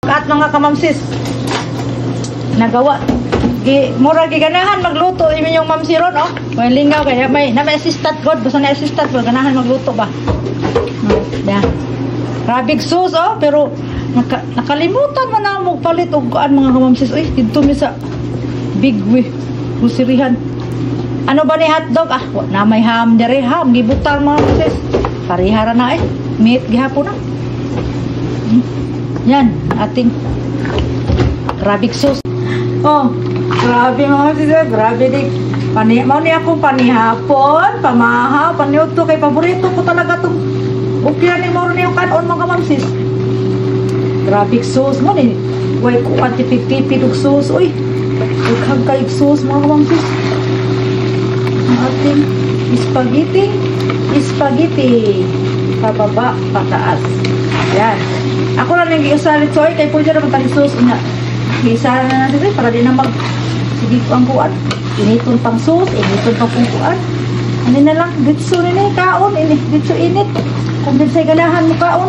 At mga kamamsis, nagawa. Mura giganahan magluto yung mamsiron, oh. May lingaw kaya may assistant god, basta na assistant god ganahan magluto ba. Yan. Rabig sauce, oh, pero nakalimutan man na mo palit og kuan mga kamamsis. Uy, dito mi sa Big Way, Husirihan. Ano ba ni hotdog? Ah, na may ham dire, ham gibutang mga kamamsis. Parihara na meat gihapon na. Yan, ating rabig sauce. Oh, grabe mga sisa, grabe di. Mau ni ako panihapon, pamahaw, paniudto kay paborito ko talaga tong ukyan ni moro ni yung kanon mga kamamsis. Grabe sauce mo ni. Way ko tipid-tipid og sauce, uy. Kagkay sauce mga kamamsis. Ang ating spaghetti. Pababa, pataas. Yan. Ako lang yung giusalit soy kay pwede na magkalisos nga. Isa na natin para di na sige ko ang kuan. Initon pang sauce, initon pang kuan. Ano na lang, ditso nini kaon, ditso init. Kung din say ganahan mo kaon.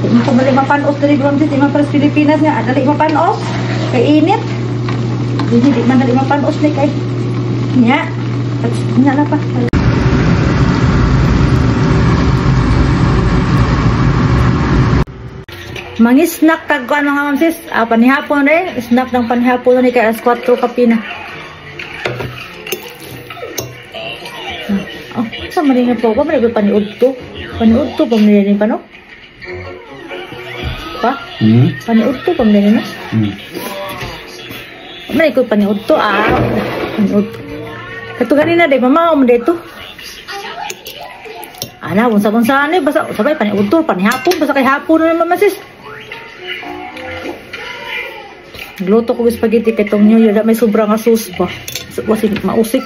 Hindi ko mali mapanos dari Bronzit, imang pras Pilipinas nga, dali mapanos. Kay init. Hindi man dali mapanos ni kay. Nya. Nya na pa. Mangi snack kag kuan mga mamsis. Panihapon snack ng panihapon ni kay alas 4 kapina. Oh, sa maringa po ba may paniudto? Paniudto pa man pa no? Pa? Paniudto pa man na? May ko paniudto paniudto. Kato ganina day mama mo dito. Ana unsa ni basta sabay paniudto panihapon basta kay hapon na naman sis. Gluto ko spaghetti kay tong New Year may sobrang sauce ba. Wasig mausik.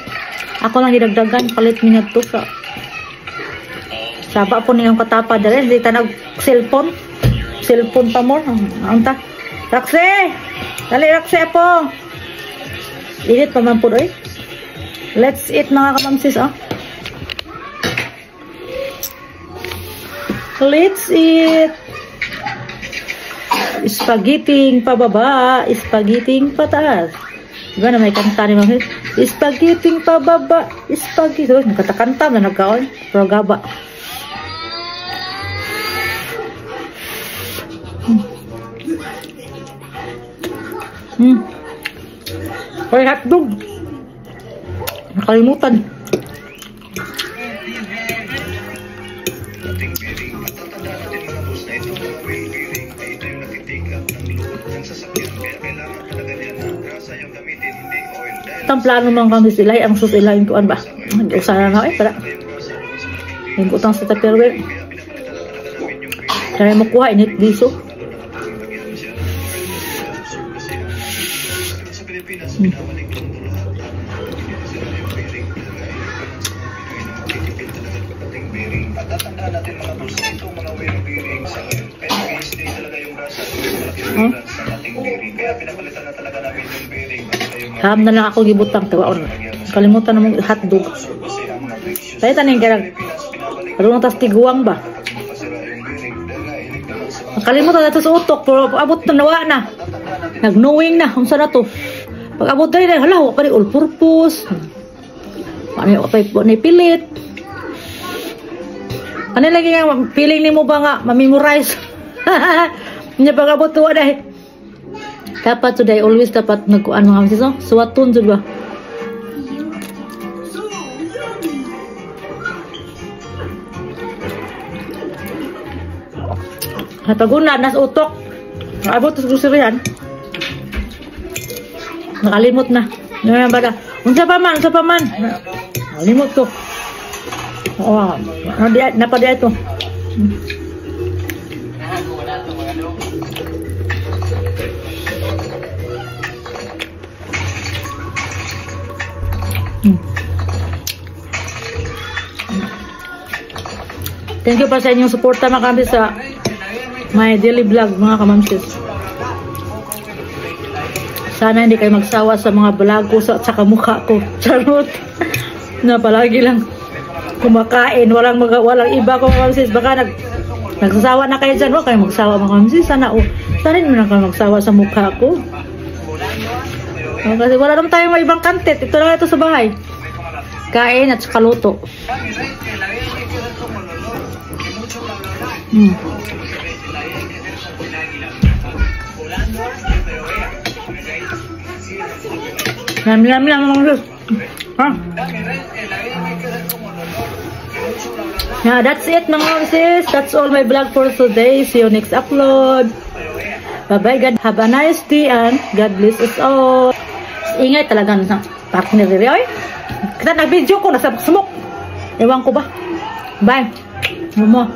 Ako lang gidagdagan palit mi ngadto sa saba po niyang katapa dere di tanag cellphone pa mo anta Raxe dali Raxe po init pa man po let's eat mga kamamsis let's eat spaghetti pababa spaghetti pataas. Diba na may kanta ni Mamit? Spaghetti pababa, spaghetti. So, nagkatakanta na nagkaon. Pero gaba. Hoy, hotdog. Nakalimutan. Ang plano mga kami sila ang susilahin kuan ba usana na para yung utang sa Tupperware kaya makuha init diso ham na lang ako gibutang tawaon. Kalimutan na mong hotdog. Tayo taning karang karong tas tiguang ba? Kalimutan na to sa utok pero abot na nawa na. Nag-knowing na unsa na to. Pag abot na hala wa kani all purpose. Ano pa ni pilit. Ano lagi nga feeling nimo ba nga ma-memorize? Nya pag abot tuwa dai. Dapat today always dapat nagkuan mga kamsis no? Suwaton jud ba? Nataguna nas utok. Abot sa grocery-an. Nakalimot na. Ano ba da? Unsa pa man? Nakalimot ko. Oh, napadiya ito. Thank you pa sa inyong suporta mga kamsis sa my daily vlog mga kamamsis. Sana hindi kayo magsawa sa mga vlog ko sa tsaka mukha ko. Charot. Na palagi lang kumakain. Walang iba ko kamamsis. Baka nagsasawa na kayo dyan. Huwag kayo magsawa mga kamamsis. Sana Tanin mo na ka magsawa sa mukha ko. Kasi wala naman tayong may ibang content. Ito lang ito sa bahay. Kain at saka luto. Yummy mga sis. Yeah, that's it mga sis. That's all my vlog for today. See you next upload. Bye-bye. God have a nice day and God bless us all. Ingay talaga ng partner rin. Oy, kita nag-video ko. Nasa smoke. Ewan ko ba. Bye. Mama.